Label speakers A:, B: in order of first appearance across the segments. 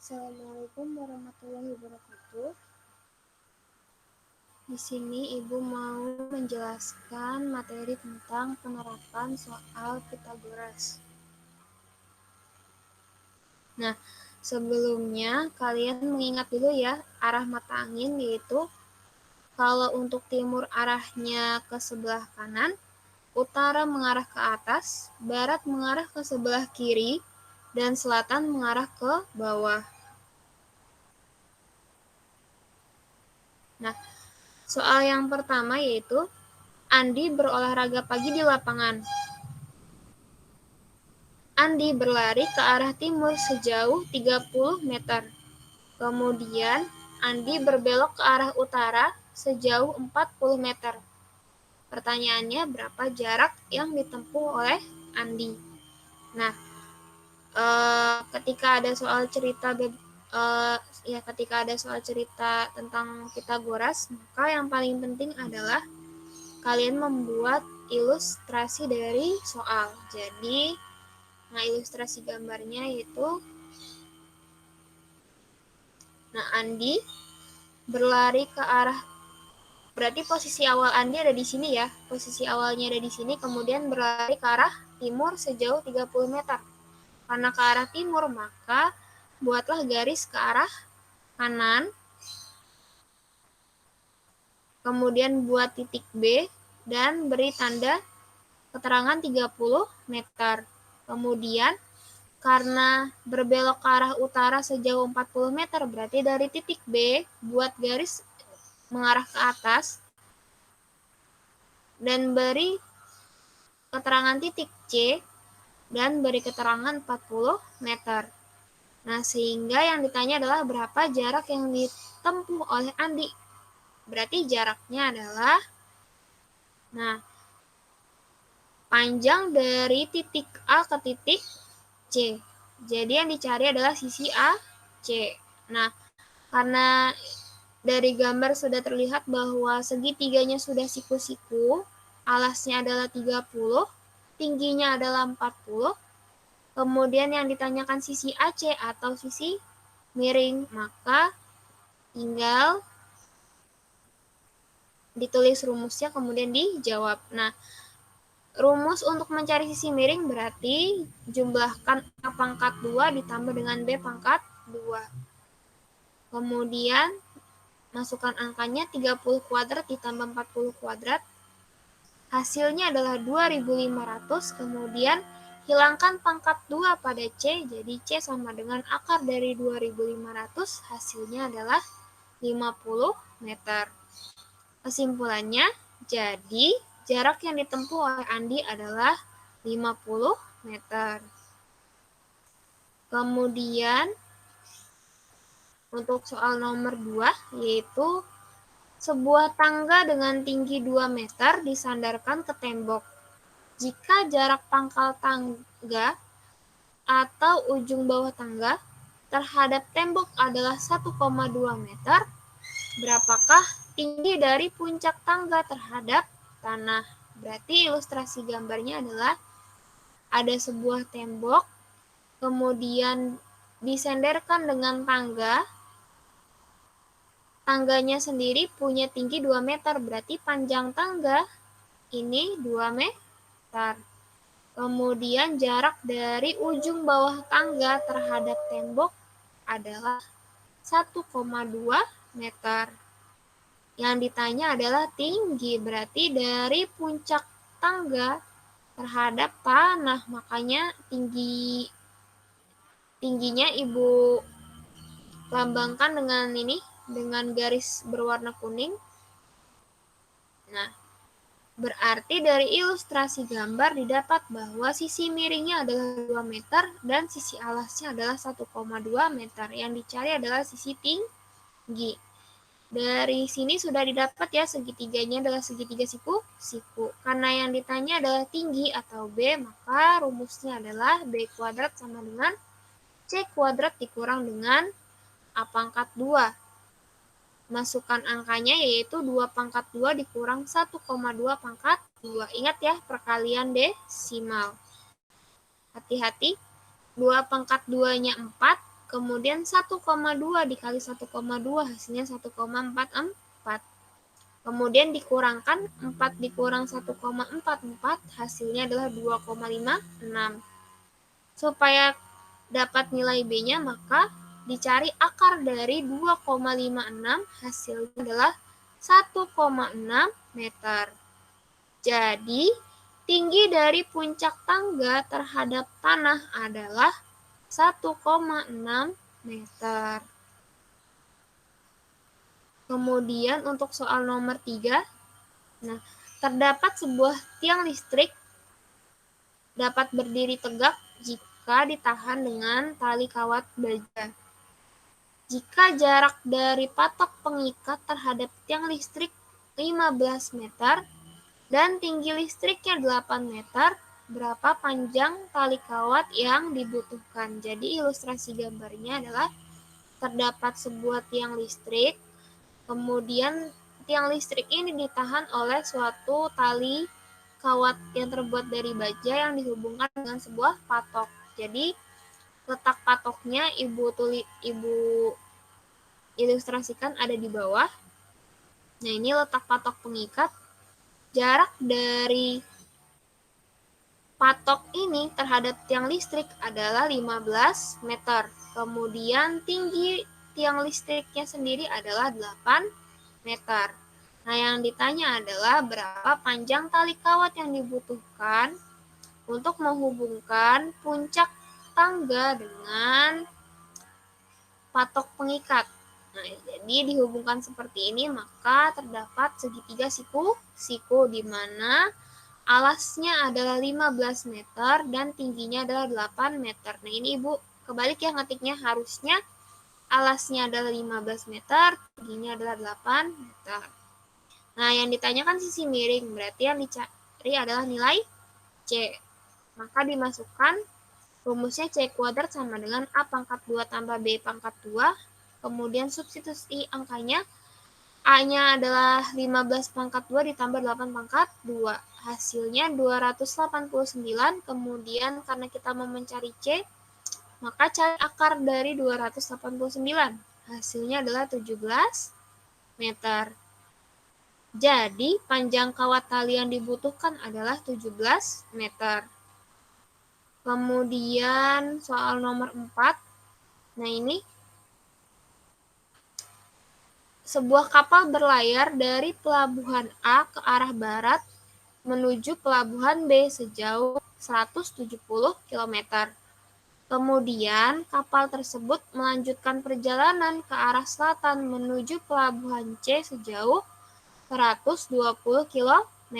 A: Assalamualaikum warahmatullahi wabarakatuh. Di sini Ibu mau menjelaskan materi tentang penerapan soal Pythagoras. Nah, sebelumnya kalian mengingat dulu ya arah mata angin, yaitu kalau untuk timur arahnya ke sebelah kanan, utara mengarah ke atas, barat mengarah ke sebelah kiri, dan selatan mengarah ke bawah. Nah, soal yang pertama yaitu Andi berolahraga pagi di lapangan. Andi berlari ke arah timur sejauh 30 meter. Kemudian Andi berbelok ke arah utara sejauh 40 meter. Pertanyaannya, berapa jarak yang ditempuh oleh Andi? Nah, ketika ada soal cerita tentang Pythagoras, maka yang paling penting adalah kalian membuat ilustrasi dari soal. Jadi, ilustrasi gambarnya yaitu, Andi berlari ke arah, berarti posisi awal Andi ada di sini ya. Posisi awalnya ada di sini, kemudian berlari ke arah timur sejauh 30 meter. Karena ke arah timur, maka buatlah garis ke arah kanan, kemudian buat titik B, dan beri tanda keterangan 30 meter. Kemudian, karena berbelok ke arah utara sejauh 40 meter, berarti dari titik B, buat garis mengarah ke atas, dan beri keterangan titik C, dan beri keterangan 40 meter. Nah, sehingga yang ditanya adalah berapa jarak yang ditempuh oleh Andi. Berarti jaraknya adalah, panjang dari titik A ke titik C. Jadi yang dicari adalah sisi AC. Nah, karena dari gambar sudah terlihat bahwa segitiganya sudah siku-siku, alasnya adalah 30, tingginya adalah 40, kemudian yang ditanyakan sisi AC atau sisi miring, maka tinggal ditulis rumusnya kemudian dijawab. Nah, rumus untuk mencari sisi miring berarti jumlahkan A pangkat 2 ditambah dengan B pangkat 2. Kemudian masukkan angkanya 30 kuadrat ditambah 40 kuadrat. Hasilnya adalah 2500. Kemudian hilangkan pangkat 2 pada C. Jadi C sama dengan akar dari 2500. Hasilnya adalah 50 meter. Kesimpulannya, jadi jarak yang ditempuh oleh Andi adalah 50 meter. Kemudian untuk soal nomor 2, yaitu sebuah tangga dengan tinggi 2 meter disandarkan ke tembok. Jika jarak pangkal tangga atau ujung bawah tangga terhadap tembok adalah 1,2 meter, berapakah tinggi dari puncak tangga terhadap tanah? Berarti ilustrasi gambarnya adalah ada sebuah tembok, kemudian disenderkan dengan tangga. Tangganya sendiri punya tinggi 2 meter, berarti panjang tangga ini 2 meter. Kemudian jarak dari ujung bawah tangga terhadap tembok adalah 1,2 meter. Yang ditanya adalah tinggi, berarti dari puncak tangga terhadap tanah, makanya tingginya Ibu lambangkan dengan ini, dengan garis berwarna kuning. Nah, berarti dari ilustrasi gambar didapat bahwa sisi miringnya adalah 2 meter dan sisi alasnya adalah 1,2 meter. Yang dicari adalah sisi tinggi. Dari sini sudah didapat ya, segitiganya adalah segitiga siku-siku. Karena yang ditanya adalah tinggi atau B, maka rumusnya adalah B kuadrat sama dengan C kuadrat dikurang dengan A pangkat 2. Masukkan angkanya yaitu 2 pangkat 2 dikurang 1,2 pangkat 2. Ingat ya, perkalian desimal. Hati-hati, 2 pangkat 2-nya 4, kemudian 1,2 dikali 1,2 hasilnya 1,44. Kemudian dikurangkan 4 dikurang 1,44 hasilnya adalah 2,56. Supaya dapat nilai B-nya maka dicari akar dari 2,56 hasilnya adalah 1,6 meter. Jadi, tinggi dari puncak tangga terhadap tanah adalah 1,6 meter. Kemudian untuk soal nomor 3, nah, terdapat sebuah tiang listrik dapat berdiri tegak jika ditahan dengan tali kawat baja. Jika jarak dari patok pengikat terhadap tiang listrik 15 meter dan tinggi listriknya 8 meter, berapa panjang tali kawat yang dibutuhkan? Jadi ilustrasi gambarnya adalah terdapat sebuah tiang listrik, kemudian tiang listrik ini ditahan oleh suatu tali kawat yang terbuat dari baja yang dihubungkan dengan sebuah patok. Jadi letak patoknya ibu ilustrasikan ada di bawah. Nah, ini letak patok pengikat. Jarak dari patok ini terhadap tiang listrik adalah 15 meter. Kemudian tinggi tiang listriknya sendiri adalah 8 meter. Nah, yang ditanya adalah berapa panjang tali kawat yang dibutuhkan untuk menghubungkan puncak tangga dengan patok pengikat. Nah, jadi dihubungkan seperti ini, maka terdapat segitiga siku di mana alasnya adalah 15 meter dan tingginya adalah 8 meter. Nah, ini Ibu kebalik ya ngetiknya, harusnya alasnya adalah 15 meter, tingginya adalah 8 meter. Nah, yang ditanyakan sisi miring, berarti yang dicari adalah nilai C. Maka dimasukkan rumusnya C kuadrat sama dengan A pangkat 2 tambah B pangkat 2. Kemudian substitusi angkanya, A-nya adalah 15 pangkat 2 ditambah 8 pangkat 2. Hasilnya 289. Kemudian karena kita mau mencari C, maka cari akar dari 289. Hasilnya adalah 17 meter. Jadi, panjang kawat tali yang dibutuhkan adalah 17 meter. Kemudian soal nomor 4. Nah, ini sebuah kapal berlayar dari pelabuhan A ke arah barat menuju pelabuhan B sejauh 170 km. Kemudian, kapal tersebut melanjutkan perjalanan ke arah selatan menuju pelabuhan C sejauh 120 km.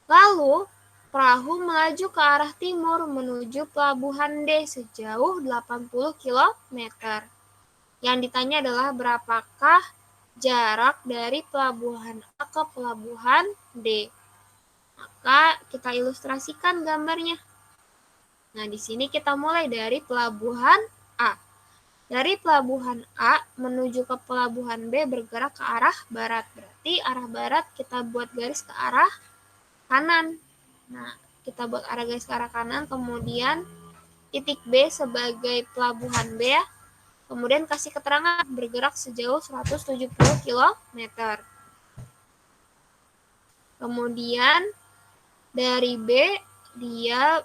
A: Lalu, perahu melaju ke arah timur menuju pelabuhan D sejauh 80 km. Yang ditanya adalah berapakah jarak dari pelabuhan A ke pelabuhan D. Maka kita ilustrasikan gambarnya. Nah, di sini kita mulai dari pelabuhan A. Dari pelabuhan A menuju ke pelabuhan B bergerak ke arah barat. Berarti arah barat kita buat garis ke arah kanan. Nah, kita buat arah garis ke arah kanan, kemudian titik B sebagai pelabuhan B ya. Kemudian kasih keterangan bergerak sejauh 170 km. Kemudian dari B dia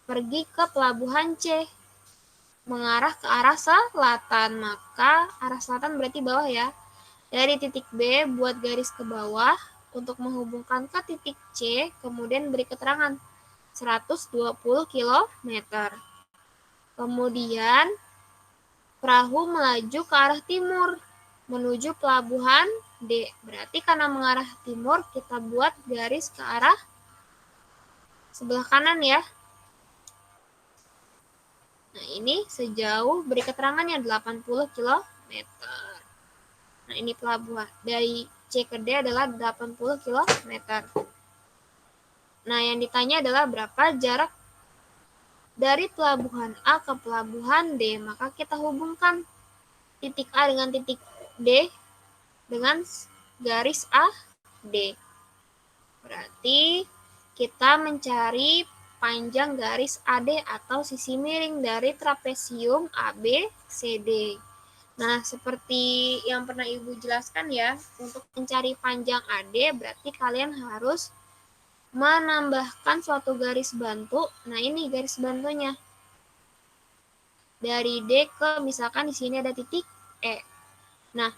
A: pergi ke pelabuhan C mengarah ke arah selatan. Maka arah selatan berarti bawah ya. Dari titik B buat garis ke bawah untuk menghubungkan ke titik C, kemudian beri keterangan 120 km. Kemudian perahu melaju ke arah timur menuju pelabuhan D. Berarti karena mengarah timur, kita buat garis ke arah sebelah kanan ya. Nah, ini sejauh beri keterangannya 80 km. Nah, ini pelabuhan. Dari C ke D adalah 80 km. Nah, yang ditanya adalah berapa jarak dari pelabuhan A ke pelabuhan D. Maka kita hubungkan titik A dengan titik D dengan garis AD. Berarti kita mencari panjang garis AD atau sisi miring dari trapesium ABCD. Nah, seperti yang pernah Ibu jelaskan ya, untuk mencari panjang AD berarti kalian harus menambahkan suatu garis bantu. Nah, ini garis bantunya. Dari D ke, misalkan di sini ada titik E. Nah,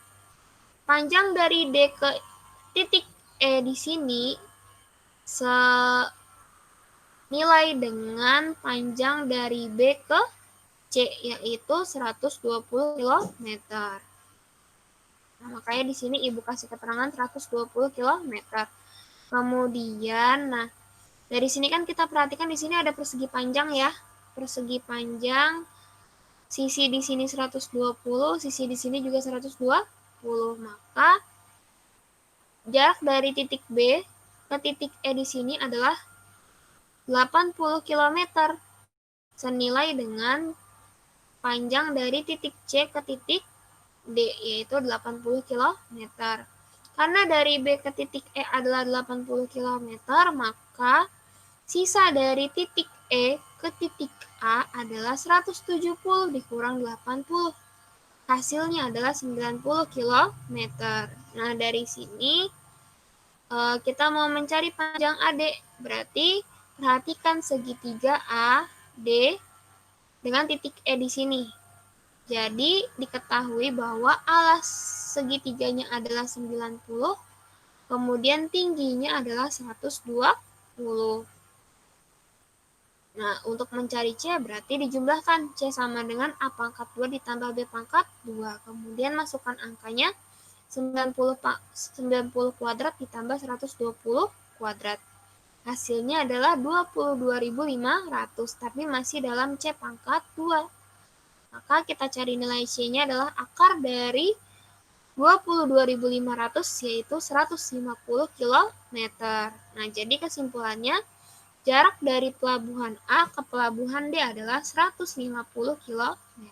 A: panjang dari D ke titik E di sini senilai dengan panjang dari B ke C, yaitu 120 km. Nah, makanya di sini Ibu kasih keterangan 120 km. Kemudian, nah, dari sini kan kita perhatikan di sini ada persegi panjang ya. Persegi panjang, sisi di sini 120, sisi di sini juga 120. Maka jarak dari titik B ke titik E di sini adalah 80 km, senilai dengan panjang dari titik C ke titik D, yaitu 80 km. Karena dari B ke titik E adalah 80 km, maka sisa dari titik E ke titik A adalah 170 dikurang 80. Hasilnya adalah 90 km. Nah, dari sini kita mau mencari panjang AD. Berarti perhatikan segitiga AD dengan titik E di sini. Jadi diketahui bahwa alas segitiganya adalah 90, kemudian tingginya adalah 120. Nah, untuk mencari C berarti dijumlahkan. C sama dengan A pangkat 2 ditambah B pangkat 2. Kemudian masukkan angkanya 90 kuadrat ditambah 120 kuadrat. Hasilnya adalah 22.500, tapi masih dalam C pangkat 2. Maka kita cari nilai C-nya adalah akar dari 22.500, yaitu 150 km. Nah, jadi kesimpulannya, jarak dari pelabuhan A ke pelabuhan D adalah 150 km.